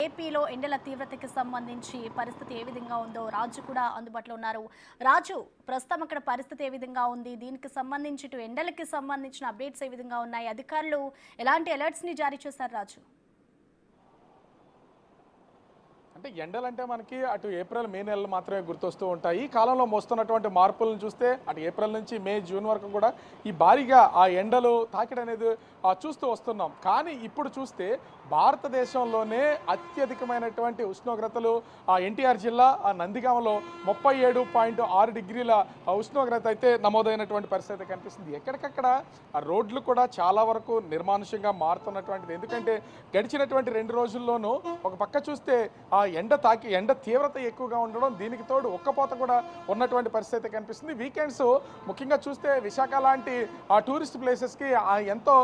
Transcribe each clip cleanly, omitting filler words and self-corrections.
ఏపీలో ఎండల తీవ్రతకి సంబంధించి పరిస్థితి ఏ విధంగా ఉందో రాజు కూడా అందుబాటులో ఉన్నారు. రాజు, ప్రస్తుతం అక్కడ పరిస్థితి ఏ విధంగా ఉంది? దీనికి సంబంధించి ఇటు ఎండలకి సంబంధించిన అప్డేట్స్ ఏ విధంగా ఉన్నాయి? అధికారులు ఎలాంటి అలర్ట్స్ ని జారీ చేశారు రాజు? అంటే ఎండలంటే మనకి అటు ఏప్రిల్ మే నెలలు మాత్రమే గుర్తొస్తూ ఉంటాయి. ఈ కాలంలో మోస్తున్నటువంటి మార్పులను చూస్తే అటు ఏప్రిల్ నుంచి మే జూన్ వరకు కూడా ఈ భారీగా ఆ ఎండలు తాకిడి అనేది చూస్తూ వస్తున్నాం. కానీ ఇప్పుడు చూస్తే భారతదేశంలోనే అత్యధికమైనటువంటి ఉష్ణోగ్రతలు ఎన్టీఆర్ జిల్లా నందిగామలో 37.6 డిగ్రీల ఉష్ణోగ్రత అయితే నమోదైనటువంటి పరిస్థితి కనిపిస్తుంది. ఎక్కడికక్కడ రోడ్లు కూడా చాలా వరకు నిర్మానుష్యంగా మారుతున్నటువంటిది. ఎందుకంటే గడిచినటువంటి 2 రోజుల్లోనూ ఒక పక్క చూస్తే ఎండ తీవ్రత ఎక్కువగా ఉండడం, దీనికి తోడు ఒక్కపోత కూడా ఉన్నటువంటి పరిస్థితి కనిపిస్తుంది. వీకెండ్స్ ముఖ్యంగా చూస్తే విశాఖ లాంటి టూరిస్ట్ ప్లేసెస్కి ఎంతో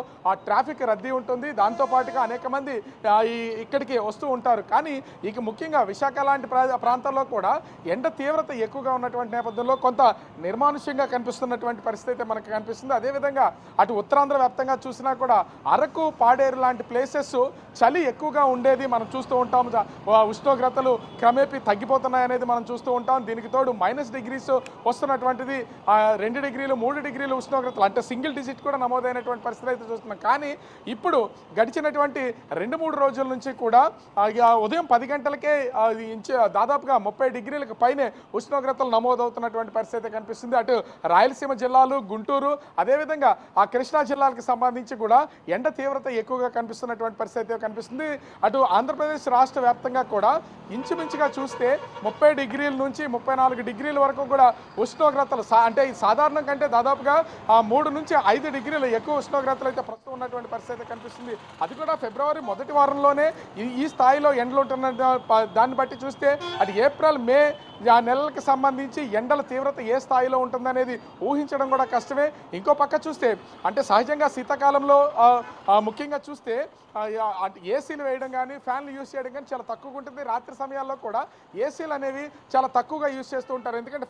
ట్రాఫిక్ రద్దీ ఉంటుంది. దాంతోపాటుగా అనేక మంది ఇక్కడికి వస్తూ ఉంటారు. కానీ ఇక ముఖ్యంగా విశాఖ లాంటి ప్రాంతాల్లో కూడా ఎండ తీవ్రత ఎక్కువగా ఉన్నటువంటి నేపథ్యంలో కొంత నిర్మానుష్యంగా కనిపిస్తున్నటువంటి పరిస్థితి మనకు కనిపిస్తుంది. అదేవిధంగా అటు ఉత్తరాంధ్ర వ్యాప్తంగా చూసినా కూడా అరకు, పాడేరు లాంటి ప్లేసెస్ చలి ఎక్కువగా ఉండేది మనం చూస్తూ ఉంటాం. ఉష్ణోగ్రతలు క్రమేపీ తగ్గిపోతున్నాయనేది మనం చూస్తూ ఉంటాం. దీనికి తోడు -డిగ్రీస్ వస్తున్నటువంటిది 2 డిగ్రీలు 3 డిగ్రీలు ఉష్ణోగ్రతలు, అంటే సింగిల్ డిజిట్ కూడా నమోదైనటువంటి పరిస్థితి అయితే చూస్తున్నాం. కానీ ఇప్పుడు గడిచినటువంటి 2-3 రోజుల నుంచి కూడా ఉదయం 10 గంటలకే దాదాపుగా 30 డిగ్రీలకు పైనే ఉష్ణోగ్రతలు నమోదవుతున్నటువంటి పరిస్థితి కనిపిస్తుంది. అటు రాయలసీమ జిల్లాలు, గుంటూరు, అదేవిధంగా ఆ కృష్ణా జిల్లాలకు సంబంధించి కూడా ఎండ తీవ్రత ఎక్కువగా కనిపిస్తున్నటువంటి పరిస్థితి కనిపిస్తుంది. అటు ఆంధ్రప్రదేశ్ రాష్ట్ర వ్యాప్తంగా కూడా ఇంచుమించుగా చూస్తే 30 డిగ్రీల నుంచి 34 డిగ్రీల వరకు కూడా ఉష్ణోగ్రతలు, అంటే సాధారణం కంటే దాదాపుగా 3 నుంచి 5 డిగ్రీలు ఎక్కువ ఉష్ణోగ్రతలు అయితే ప్రస్తుతం ఉన్నటువంటి పరిస్థితి కనిపిస్తుంది. అది కూడా ఫిబ్రవరి మొదటి వారంలోనే ఈ స్థాయిలో ఎండలు ఉంటున్న దాన్ని బట్టి చూస్తే అటు ఏప్రిల్ మే నెలలకు సంబంధించి ఎండల తీవ్రత ఏ స్థాయిలో ఉంటుందనేది ఊహించడం కూడా కష్టమే. ఇంకో పక్క చూస్తే అంటే సహజంగా శీతాకాలంలో ముఖ్యంగా చూస్తే ఏసీలు వేయడం కానీ ఫ్యాన్లు యూజ్ చేయడం కానీ చాలా తక్కువగా ఉంటుంది. రాత్రి సమయాల్లో కూడా ఏసీలు అనేవి చాలా తక్కువగా యూజ్ చేస్తూ ఉంటారు. ఎందుకంటే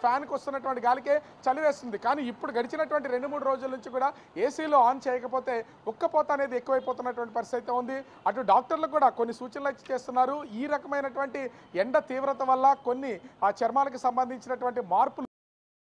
ఫ్యాన్కి వస్తున్నటువంటి గాలికే చలి వేస్తుంది. కానీ ఇప్పుడు గడిచినటువంటి 2-3 రోజుల నుంచి కూడా ఏసీలు ఆన్ చేయకపోతే ఉక్కపోత అనేది ఎక్కువైపోతున్నటువంటి పరిస్థితి ఉంది. అటు డాక్టర్లు కూడా కొన్ని సూచనలు చేస్తున్నారు. ఈ రకమైనటువంటి ఎండ తీవ్రత వల్ల కొన్ని చర్మాలకు సంబంధించినటువంటి మార్పులు